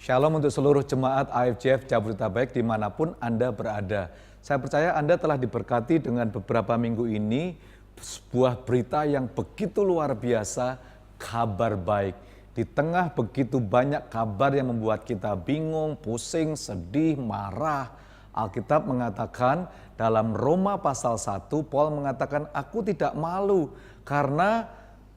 Shalom untuk seluruh jemaat AFJF Jabodetabek dimanapun Anda berada. Saya percaya Anda telah diberkati dengan beberapa minggu ini sebuah berita yang begitu luar biasa, kabar baik. Di tengah begitu banyak kabar yang membuat kita bingung, pusing, sedih, marah, Alkitab mengatakan dalam Roma pasal 1, Paul mengatakan, aku tidak malu karena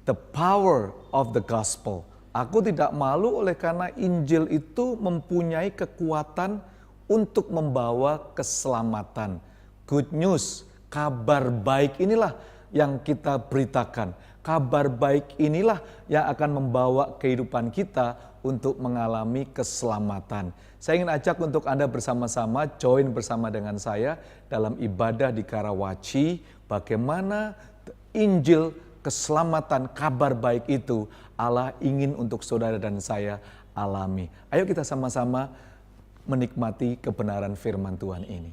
the power of the gospel. Aku tidak malu oleh karena Injil itu mempunyai kekuatan untuk membawa keselamatan. Good news, kabar baik inilah yang kita beritakan. Kabar baik inilah yang akan membawa kehidupan kita untuk mengalami keselamatan. Saya ingin ajak untuk Anda bersama-sama join bersama dengan saya dalam ibadah di Karawaci. Bagaimana Injil keselamatan, kabar baik itu Allah ingin untuk saudara dan saya alami. Ayo kita sama-sama menikmati kebenaran firman Tuhan ini.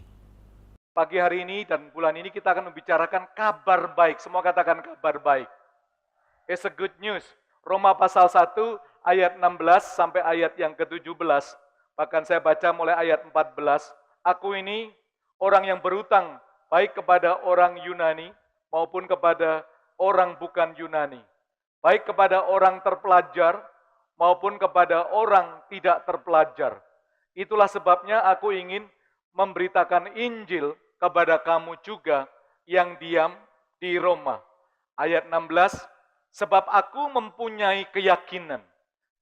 Pagi hari ini dan bulan ini kita akan membicarakan kabar baik. Semua katakan kabar baik. It's a good news. Roma pasal 1 ayat 16 sampai ayat yang ke-17. Bahkan saya baca mulai ayat 14. Aku ini orang yang berutang baik kepada orang Yunani maupun kepada orang bukan Yunani. Baik kepada orang terpelajar maupun kepada orang tidak terpelajar. Itulah sebabnya aku ingin memberitakan Injil kepada kamu juga yang diam di Roma. Ayat 16, sebab aku mempunyai keyakinan.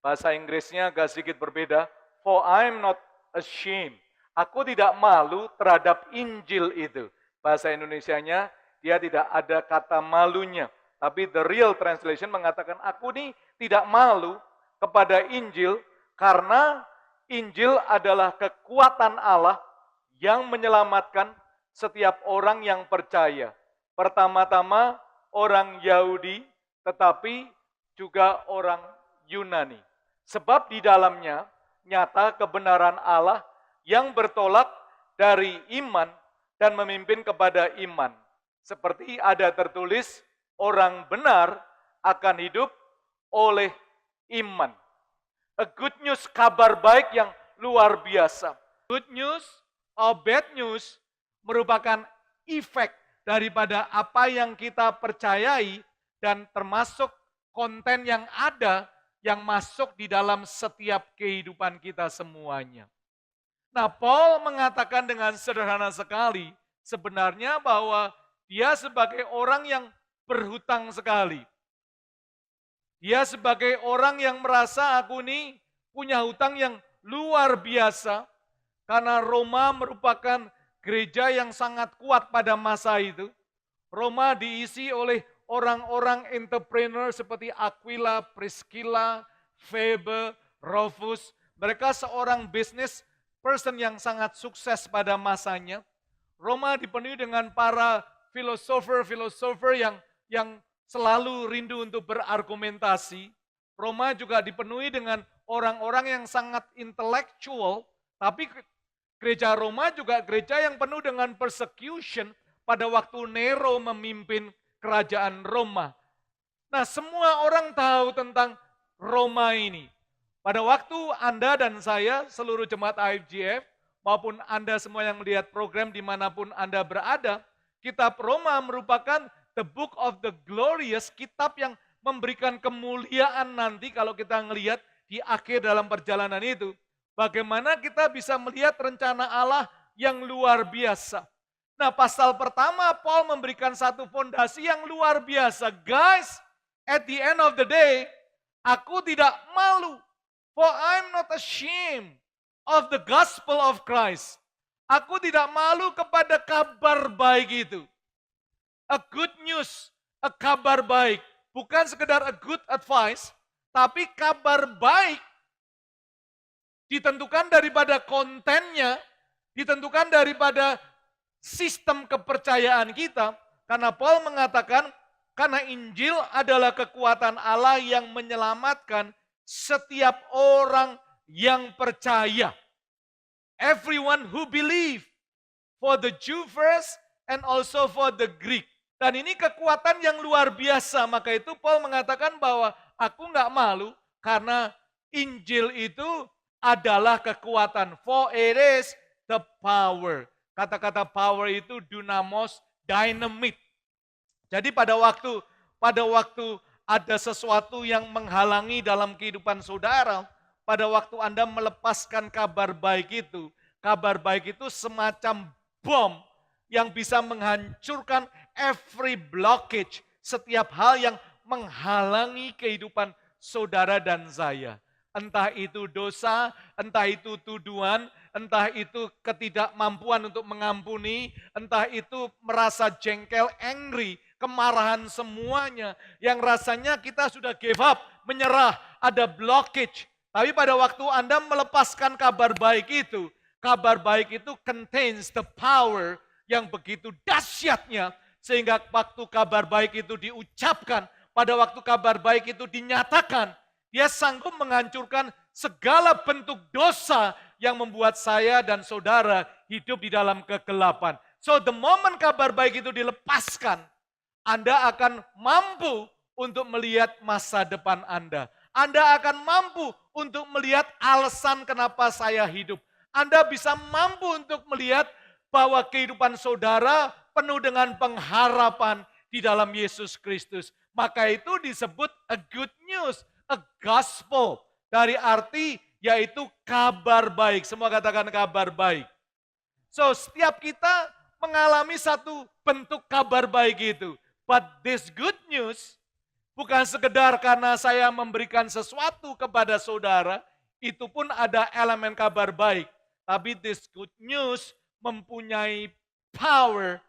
Bahasa Inggrisnya agak sedikit berbeda. For I am not ashamed. Aku tidak malu terhadap Injil itu. Bahasa Indonesianya, dia tidak ada kata malunya. Tapi the real translation mengatakan, aku ini tidak malu kepada Injil karena Injil adalah kekuatan Allah yang menyelamatkan setiap orang yang percaya. Pertama-tama orang Yahudi, tetapi juga orang Yunani. Sebab di dalamnya nyata kebenaran Allah yang bertolak dari iman dan memimpin kepada iman. Seperti ada tertulis, orang benar akan hidup oleh iman. A good news, kabar baik yang luar biasa. Good news or bad news merupakan efek daripada apa yang kita percayai dan termasuk konten yang ada yang masuk di dalam setiap kehidupan kita semuanya. Nah, Paul mengatakan dengan sederhana sekali sebenarnya bahwa dia sebagai orang yang berhutang sekali. Dia sebagai orang yang merasa aku ini punya hutang yang luar biasa karena Roma merupakan gereja yang sangat kuat pada masa itu. Roma diisi oleh orang-orang entrepreneur seperti Aquila, Priscilla, Phoebe, Rufus. Mereka seorang business person yang sangat sukses pada masanya. Roma dipenuhi dengan para filosofer yang selalu rindu untuk berargumentasi. Roma juga dipenuhi dengan orang-orang yang sangat intelektual, tapi gereja Roma juga gereja yang penuh dengan persecution pada waktu Nero memimpin kerajaan Roma. Nah, semua orang tahu tentang Roma ini. Pada waktu Anda dan saya, seluruh jemaat AFJF, maupun Anda semua yang melihat program dimanapun Anda berada, kitab Roma merupakan the book of the glorious, kitab yang memberikan kemuliaan nanti kalau kita melihat di akhir dalam perjalanan itu. Bagaimana kita bisa melihat rencana Allah yang luar biasa. Nah, pasal pertama Paul memberikan satu fondasi yang luar biasa. Guys, at the end of the day, aku tidak malu. For I'm not ashamed of the gospel of Christ. Aku tidak malu kepada kabar baik itu. A good news, a kabar baik. Bukan sekedar a good advice, tapi kabar baik ditentukan daripada kontennya, ditentukan daripada sistem kepercayaan kita. Karena Paul mengatakan, karena Injil adalah kekuatan Allah yang menyelamatkan setiap orang yang percaya. Everyone who believe, for the Jew first and also for the Greek. Dan ini kekuatan yang luar biasa. Maka itu Paul mengatakan bahwa aku nggak malu karena Injil itu adalah kekuatan. For it is the power. Kata-kata power itu dunamos, dynamite. Jadi pada waktu ada sesuatu yang menghalangi dalam kehidupan saudara, pada waktu Anda melepaskan kabar baik itu semacam bom yang bisa menghancurkan every blockage, setiap hal yang menghalangi kehidupan saudara dan saya. Entah itu dosa, entah itu tuduhan, entah itu ketidakmampuan untuk mengampuni, entah itu merasa jengkel, angry, kemarahan semuanya. Yang rasanya kita sudah give up, menyerah, ada blockage. Tapi pada waktu Anda melepaskan kabar baik itu contains the power yang begitu dahsyatnya, sehingga waktu kabar baik itu diucapkan, pada waktu kabar baik itu dinyatakan, dia sanggup menghancurkan segala bentuk dosa yang membuat saya dan saudara hidup di dalam kegelapan. So the moment kabar baik itu dilepaskan, Anda akan mampu untuk melihat masa depan Anda. Anda akan mampu untuk melihat alasan kenapa saya hidup. Anda bisa mampu untuk melihat bahwa kehidupan saudara penuh dengan pengharapan di dalam Yesus Kristus. Maka itu disebut a good news. A gospel, dari arti yaitu kabar baik. Semua katakan kabar baik. So, setiap kita mengalami satu bentuk kabar baik itu. But this good news, bukan sekedar karena saya memberikan sesuatu kepada saudara, itu pun ada elemen kabar baik. Tapi this good news mempunyai power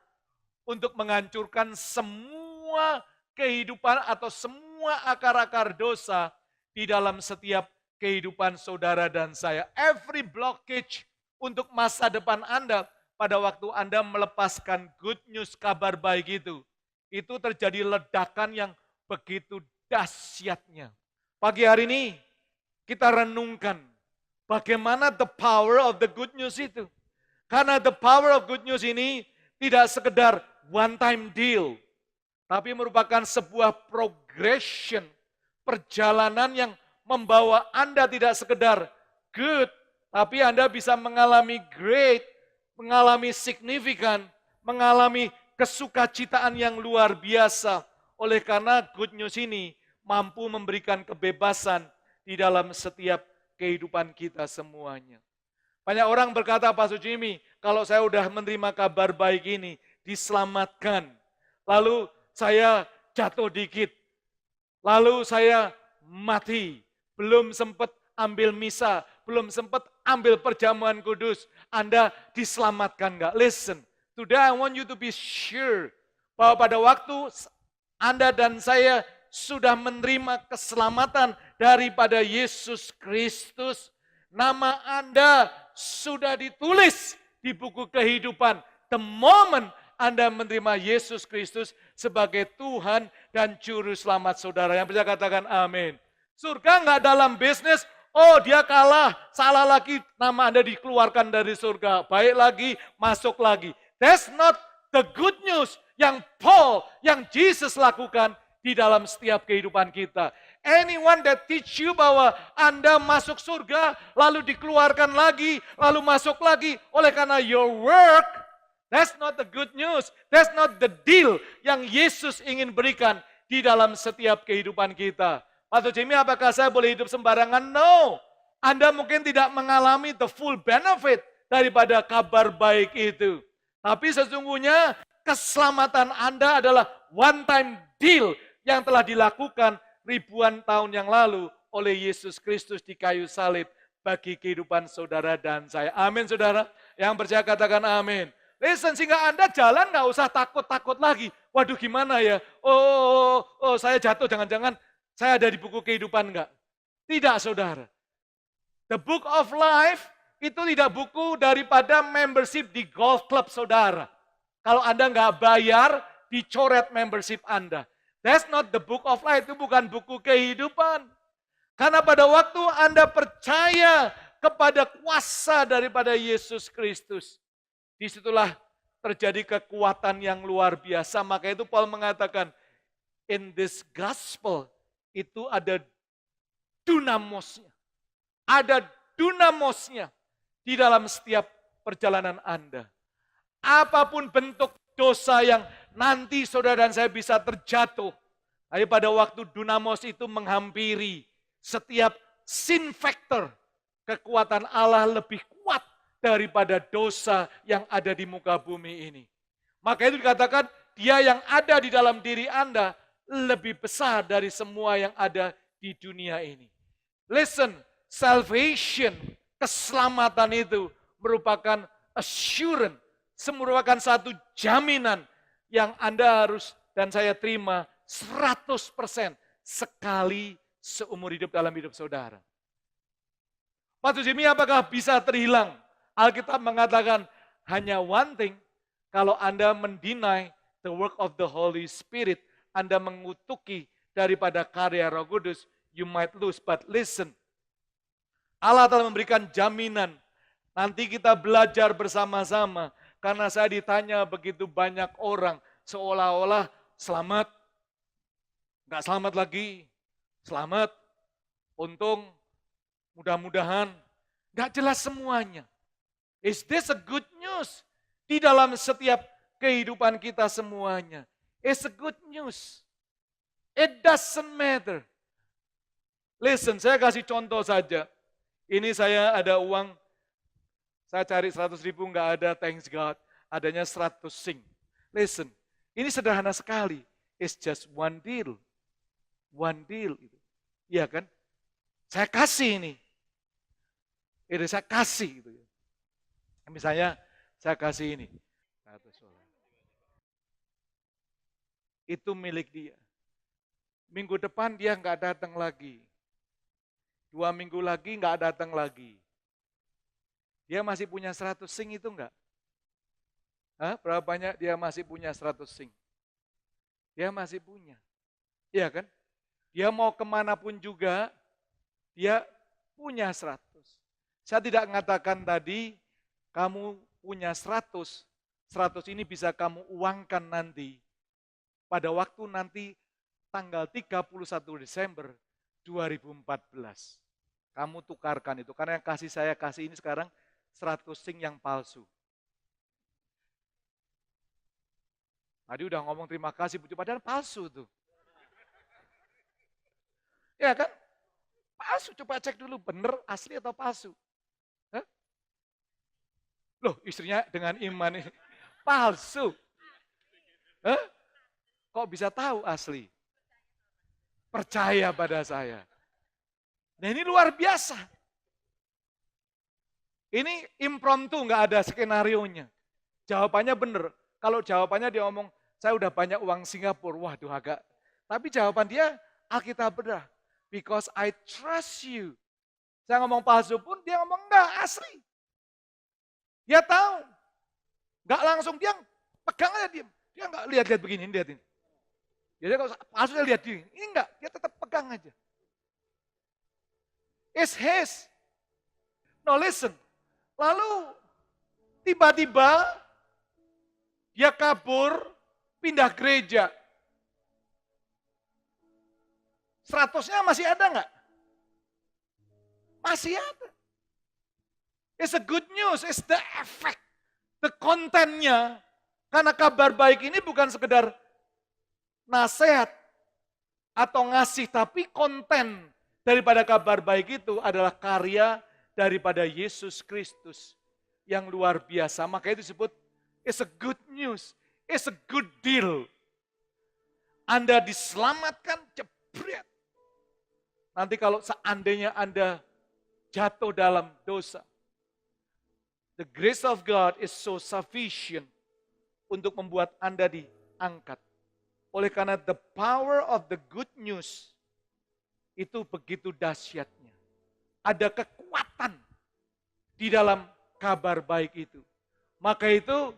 untuk menghancurkan semua kehidupan atau semua akar-akar dosa di dalam setiap kehidupan saudara dan saya. Every blockage untuk masa depan Anda pada waktu Anda melepaskan good news, kabar baik itu terjadi ledakan yang begitu dahsyatnya. Pagi hari ini kita renungkan bagaimana the power of the good news itu. Karena the power of good news ini tidak sekedar one time deal, tapi merupakan sebuah progression, perjalanan yang membawa Anda tidak sekedar good, tapi Anda bisa mengalami great, mengalami signifikan, mengalami kesukacitaan yang luar biasa. Oleh karena good news ini mampu memberikan kebebasan di dalam setiap kehidupan kita semuanya. Banyak orang berkata, Pastor Jimmy, kalau saya udah menerima kabar baik ini, diselamatkan, lalu saya jatuh dikit, lalu saya mati, belum sempat ambil misa, belum sempat ambil perjamuan kudus, Anda diselamatkan enggak? Listen, today I want you to be sure bahwa pada waktu Anda dan saya sudah menerima keselamatan daripada Yesus Kristus, nama Anda sudah ditulis di buku kehidupan. The moment Anda menerima Yesus Kristus sebagai Tuhan dan Juru Selamat saudara. Yang bisa katakan amin. Surga enggak dalam bisnis, oh dia kalah, salah lagi, nama Anda dikeluarkan dari surga. Baik lagi, masuk lagi. That's not the good news yang Paul, yang Jesus lakukan di dalam setiap kehidupan kita. Anyone that teach you bahwa Anda masuk surga, lalu dikeluarkan lagi, lalu masuk lagi, oleh karena your work, that's not the good news. That's not the deal yang Yesus ingin berikan di dalam setiap kehidupan kita. Pastor Jimmy, apakah saya boleh hidup sembarangan? No. Anda mungkin tidak mengalami the full benefit daripada kabar baik itu. Tapi sesungguhnya keselamatan Anda adalah one time deal yang telah dilakukan ribuan tahun yang lalu oleh Yesus Kristus di kayu salib bagi kehidupan saudara dan saya. Amin saudara. Yang percaya katakan amin. Listen, sehingga Anda jalan nggak usah takut-takut lagi. Waduh gimana ya? Oh, saya jatuh, jangan-jangan saya ada di buku kehidupan enggak? Tidak saudara. The Book of Life itu tidak buku daripada membership di golf club saudara. Kalau Anda nggak bayar, dicoret membership Anda. That's not the Book of Life, itu bukan buku kehidupan. Karena pada waktu Anda percaya kepada kuasa daripada Yesus Kristus, disitulah terjadi kekuatan yang luar biasa. Maka itu Paul mengatakan, in this gospel, itu ada dunamosnya, ada dunamosnya di dalam setiap perjalanan Anda. Apapun bentuk dosa yang nanti saudara dan saya bisa terjatuh, tapi pada waktu dunamos itu menghampiri setiap sin factor, kekuatan Allah lebih kuat daripada dosa yang ada di muka bumi ini. Maka itu dikatakan, dia yang ada di dalam diri Anda lebih besar dari semua yang ada di dunia ini. Listen, salvation, keselamatan itu merupakan assurance, merupakan satu jaminan yang Anda harus dan saya terima 100% sekali seumur hidup dalam hidup saudara. Pastor Jimmy, apakah bisa terhilang? Alkitab mengatakan hanya one thing, kalau Anda mendeny the work of the Holy Spirit, Anda mengutuki daripada karya Roh Kudus, you might lose. But listen, Allah telah memberikan jaminan. Nanti kita belajar bersama-sama. Karena saya ditanya begitu banyak orang, seolah-olah selamat, nggak selamat lagi, selamat, untung, mudah-mudahan, nggak jelas semuanya. Is this a good news? Di dalam setiap kehidupan kita semuanya. It's a good news. It doesn't matter. Listen, saya kasih contoh saja. Ini saya ada uang, saya cari 100 ribu, nggak ada, thanks God. Adanya 100 sing. Listen, ini sederhana sekali. It's just one deal. One deal. Iya kan? Saya kasih ini. Itu saya kasih. Gitu. Misalnya, saya kasih ini. Itu milik dia. Minggu depan dia nggak datang lagi. 2 minggu lagi nggak datang lagi. Dia masih punya 100 sing itu enggak? Hah? Berapa banyak dia masih punya 100 sing? Dia masih punya. Iya kan? Dia mau kemanapun juga, dia punya 100. Saya tidak mengatakan tadi, kamu punya 100. 100 ini bisa kamu uangkan nanti. Pada waktu nanti tanggal 31 Desember 2014. Kamu tukarkan itu. Karena yang saya kasih ini sekarang 100 sing yang palsu. Tadi udah ngomong terima kasih, padahal palsu tuh. Ya kan? Palsu, coba cek dulu bener asli atau palsu. Hah? Loh, istrinya dengan iman ini palsu. Hah? Kok bisa tahu asli? Percaya pada saya. Nah ini luar biasa. Ini impromptu, nggak ada skenario-nya. Jawabannya benar. Kalau jawabannya dia ngomong, saya udah banyak uang Singapura, waduh agak. Tapi jawaban dia, Alkitab benar. Because I trust you. Saya ngomong palsu pun, dia ngomong enggak, asli. Dia tahu. Enggak langsung, dia pegang aja dia. Dia enggak lihat-lihat begini, lihat ini. Jadi kalau palsu dia lihat ini enggak, dia tetap pegang aja. It's his. No listen. Lalu tiba-tiba dia kabur, pindah gereja. 100-nya masih ada enggak? Masih ada. It's a good news, it's the effect, the content-nya. Karena kabar baik ini bukan sekedar nasihat atau ngasih, tapi konten daripada kabar baik itu adalah karya daripada Yesus Kristus yang luar biasa. Maka itu disebut it's a good news, it's a good deal. Anda diselamatkan, jebret. Nanti kalau seandainya Anda jatuh dalam dosa, the grace of God is so sufficient untuk membuat Anda diangkat. Oleh karena the power of the good news itu begitu dahsyatnya. Ada kekuatan di dalam kabar baik itu. Maka itu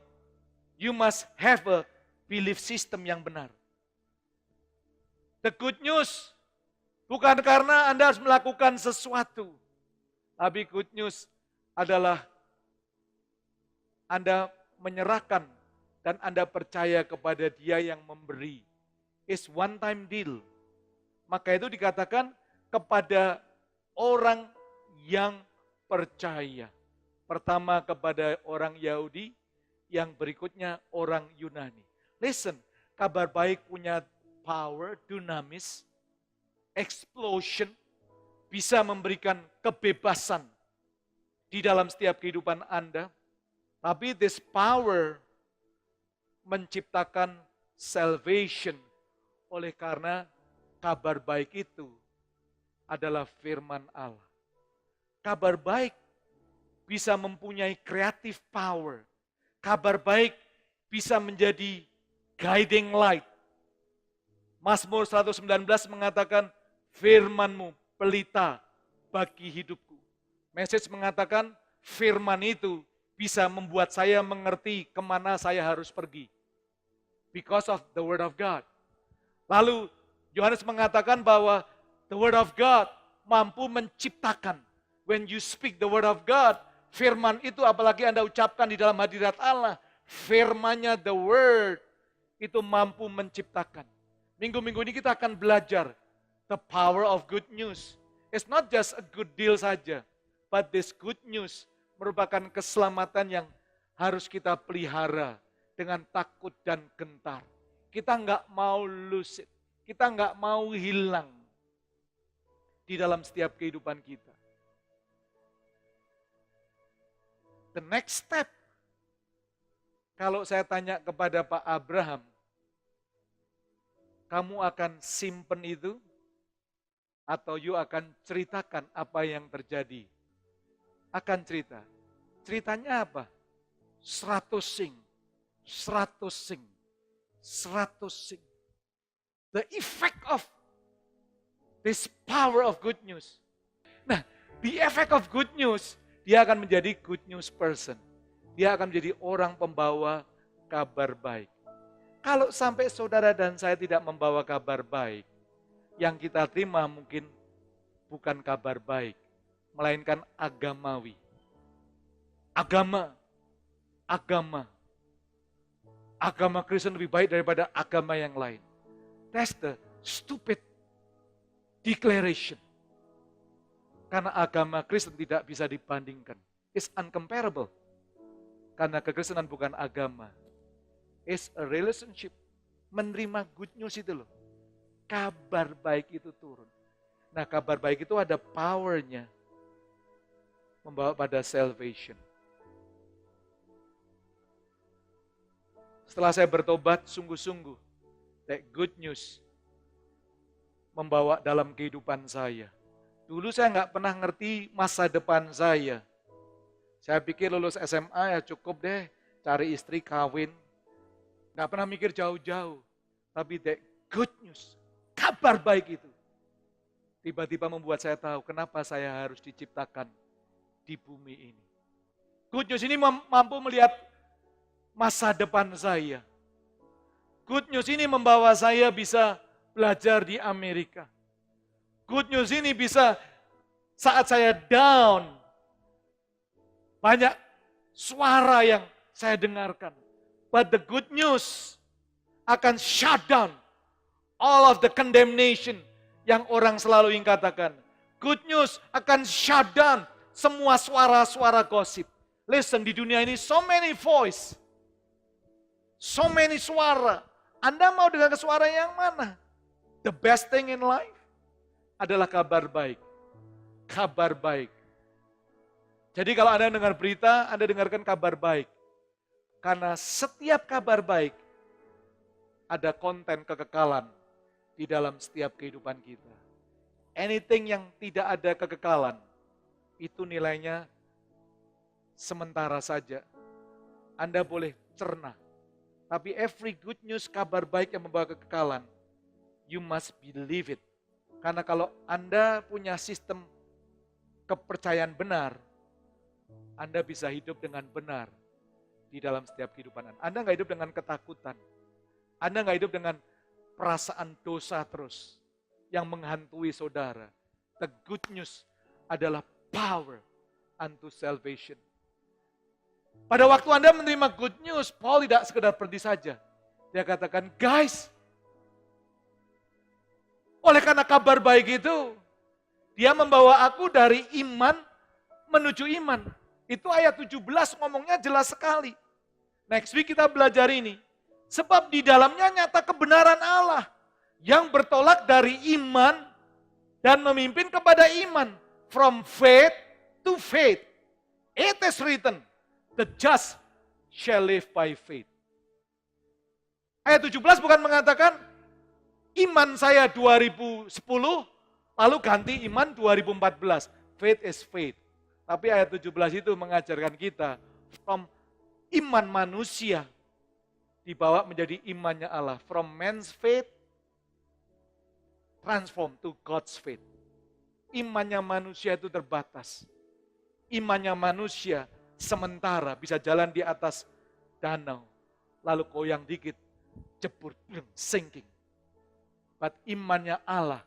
you must have a belief system yang benar. The good news bukan karena Anda harus melakukan sesuatu. Tapi good news adalah Anda menyerahkan dan Anda percaya kepada Dia yang memberi. It's one time deal. Maka itu dikatakan kepada orang yang percaya. Pertama kepada orang Yahudi, yang berikutnya orang Yunani. Listen, kabar baik punya power, dinamis, explosion, bisa memberikan kebebasan di dalam setiap kehidupan Anda. Tapi this power menciptakan salvation oleh karena kabar baik itu adalah firman Allah. Kabar baik bisa mempunyai creative power. Kabar baik bisa menjadi guiding light. Mazmur 119 mengatakan, firman-Mu pelita bagi hidupku. Message mengatakan, firman itu bisa membuat saya mengerti kemana saya harus pergi. Because of the word of God. Lalu Yohanes mengatakan bahwa the word of God mampu menciptakan. When you speak the word of God, firman itu apalagi Anda ucapkan di dalam hadirat Allah, firmannya the word itu mampu menciptakan. Minggu-minggu ini kita akan belajar the power of good news. It's not just a good deal saja, but this good news merupakan keselamatan yang harus kita pelihara dengan takut dan gentar. Kita nggak mau lose it. Kita nggak mau hilang di dalam setiap kehidupan kita. The next step, kalau saya tanya kepada Pak Abraham, kamu akan simpen itu atau you akan ceritakan apa yang terjadi? Akan cerita. Ceritanya apa? 100 sing. 100 sing. 100 sing. The effect of this power of good news. Nah, the effect of good news, dia akan menjadi good news person. Dia akan menjadi orang pembawa kabar baik. Kalau sampai saudara dan saya tidak membawa kabar baik, yang kita terima mungkin bukan kabar baik, melainkan agamawi. Agama Kristen lebih baik daripada agama yang lain. That's the stupid declaration. Karena agama Kristen tidak bisa dibandingkan. It's uncomparable. Karena kekristenan bukan agama. It's a relationship. Menerima good news itu loh. Kabar baik itu turun. Nah, kabar baik itu ada powernya. Membawa pada salvation. Setelah saya bertobat sungguh-sungguh, that good news membawa dalam kehidupan saya. Dulu saya nggak pernah ngerti masa depan saya. Saya pikir lulus SMA ya cukup deh, cari istri, kawin. Nggak pernah mikir jauh-jauh. Tapi that good news, kabar baik itu, tiba-tiba membuat saya tahu kenapa saya harus diciptakan di bumi ini. Good news ini mampu melihat masa depan saya. Good news ini membawa saya bisa belajar di Amerika. Good news ini bisa saat saya down, banyak suara yang saya dengarkan. But the good news akan shut down all of the condemnation yang orang selalu ingin katakan. Good news akan shut down semua suara-suara gosip. Listen, di dunia ini so many voice. So many suara. Anda mau dengar suara yang mana? The best thing in life adalah kabar baik. Kabar baik. Jadi kalau Anda dengar berita, Anda dengarkan kabar baik. Karena setiap kabar baik ada konten kekekalan di dalam setiap kehidupan kita. Anything yang tidak ada kekekalan, itu nilainya sementara saja. Anda boleh cerna. Tapi every good news, kabar baik yang membawa kekekalan, you must believe it. Karena kalau Anda punya sistem kepercayaan benar, Anda bisa hidup dengan benar di dalam setiap kehidupan Anda. Anda nggak hidup dengan ketakutan. Anda nggak hidup dengan perasaan dosa terus yang menghantui saudara. The good news adalah power unto salvation. Pada waktu Anda menerima good news, Paul tidak sekedar pergi saja. Dia katakan, guys, oleh karena kabar baik itu, dia membawa aku dari iman menuju iman. Itu ayat 17 ngomongnya jelas sekali. Next week kita belajar ini. Sebab di dalamnya nyata kebenaran Allah yang bertolak dari iman dan memimpin kepada iman. From faith to faith. It is written, the just shall live by faith. Ayat 17 bukan mengatakan iman saya 2010 lalu ganti iman 2014. Faith is faith. Tapi ayat 17 itu mengajarkan kita from iman manusia dibawa menjadi imannya Allah. From man's faith transform to God's faith. Imannya manusia itu terbatas. Imannya manusia sementara bisa jalan di atas danau. Lalu goyang dikit, jebur, sinking. But imannya Allah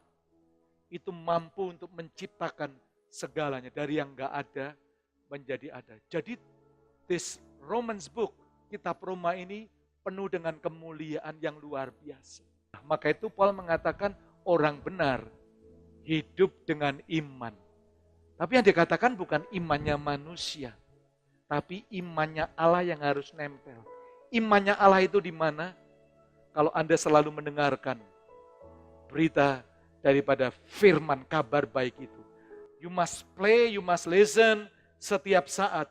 itu mampu untuk menciptakan segalanya. Dari yang gak ada menjadi ada. Jadi this Romans book, kitab Roma ini penuh dengan kemuliaan yang luar biasa. Maka itu Paul mengatakan orang benar hidup dengan iman. Tapi yang dikatakan bukan imannya manusia, tapi imannya Allah yang harus nempel. Imannya Allah itu di mana? Kalau Anda selalu mendengarkan berita daripada firman kabar baik itu. You must play, you must listen setiap saat.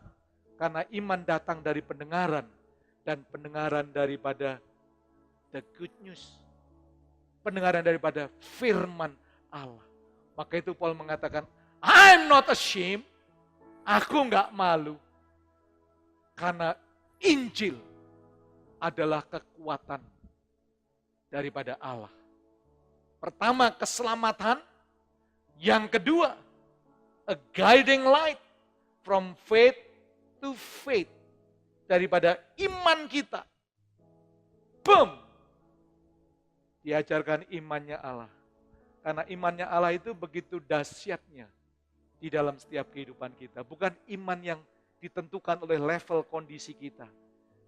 Karena iman datang dari pendengaran. Dan pendengaran daripada the good news. Pendengaran daripada firman Allah. Maka itu Paul mengatakan, I'm not ashamed. Aku enggak malu. Karena Injil adalah kekuatan daripada Allah. Pertama, keselamatan. Yang kedua, a guiding light from faith to faith. Daripada iman kita. Boom! Diajarkan imannya Allah. Karena imannya Allah itu begitu dahsyatnya di dalam setiap kehidupan kita. Bukan iman yang ditentukan oleh level kondisi kita.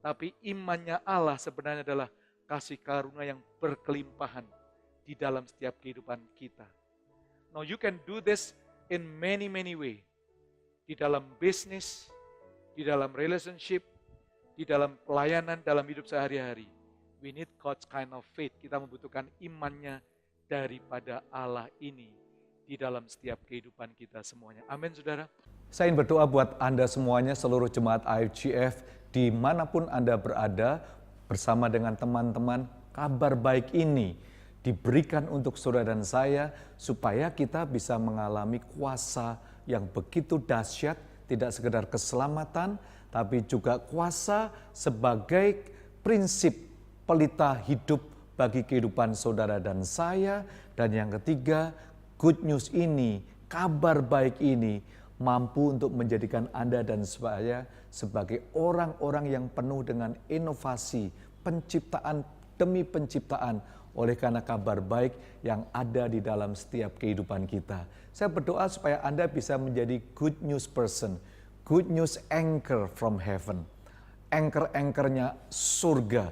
Tapi imannya Allah sebenarnya adalah kasih karunia yang berkelimpahan di dalam setiap kehidupan kita. Now you can do this in many way. Di dalam bisnis, di dalam relationship, di dalam pelayanan, dalam hidup sehari-hari. We need God's kind of faith. Kita membutuhkan imannya daripada Allah ini di dalam setiap kehidupan kita semuanya. Amin, saudara. Saya ingin berdoa buat Anda semuanya, seluruh jemaat IFGF, dimanapun Anda berada, bersama dengan teman-teman, kabar baik ini diberikan untuk saudara dan saya, supaya kita bisa mengalami kuasa yang begitu dahsyat, tidak sekedar keselamatan, tapi juga kuasa sebagai prinsip pelita hidup bagi kehidupan saudara dan saya. Dan yang ketiga, good news ini, kabar baik ini, mampu untuk menjadikan Anda dan saya sebagai orang-orang yang penuh dengan inovasi, penciptaan demi penciptaan, oleh karena kabar baik yang ada di dalam setiap kehidupan kita. Saya berdoa supaya Anda bisa menjadi good news person, good news anchor from heaven. Anchor-anchornya surga,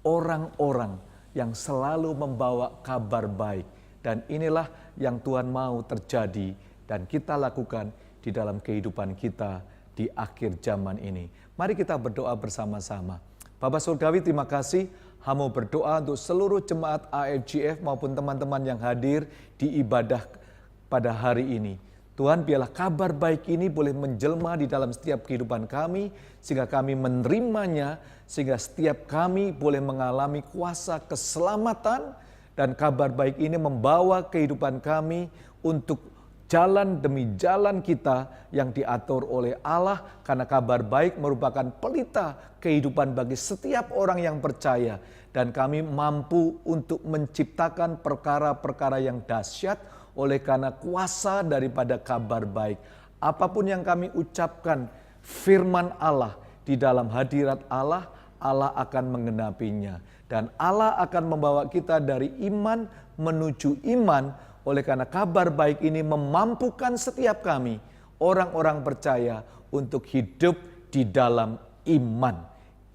orang-orang yang selalu membawa kabar baik. Dan inilah yang Tuhan mau terjadi dan kita lakukan di dalam kehidupan kita di akhir zaman ini. Mari kita berdoa bersama-sama. Bapa Surgawi, terima kasih. Hamba berdoa untuk seluruh jemaat AFGF maupun teman-teman yang hadir di ibadah pada hari ini. Tuhan, biarlah kabar baik ini boleh menjelma di dalam setiap kehidupan kami, sehingga kami menerimanya, sehingga setiap kami boleh mengalami kuasa keselamatan, dan kabar baik ini membawa kehidupan kami untuk jalan demi jalan kita yang diatur oleh Allah, karena kabar baik merupakan pelita kehidupan bagi setiap orang yang percaya. Dan kami mampu untuk menciptakan perkara-perkara yang dahsyat oleh karena kuasa daripada kabar baik. Apapun yang kami ucapkan, firman Allah di dalam hadirat Allah, Allah akan menggenapinya. Dan Allah akan membawa kita dari iman menuju iman. Oleh karena kabar baik ini memampukan setiap kami, orang-orang percaya, untuk hidup di dalam iman.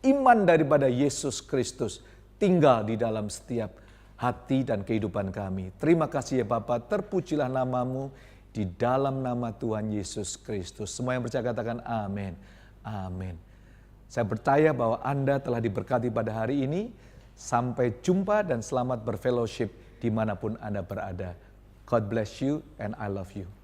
Iman daripada Yesus Kristus tinggal di dalam setiap hati dan kehidupan kami. Terima kasih ya Bapa, terpujilah namamu. di dalam nama Tuhan Yesus Kristus. Semua yang percaya katakan amin. Amin. Saya percaya bahwa Anda telah diberkati pada hari ini. Sampai jumpa dan selamat berfellowship dimanapun Anda berada. God bless you and I love you.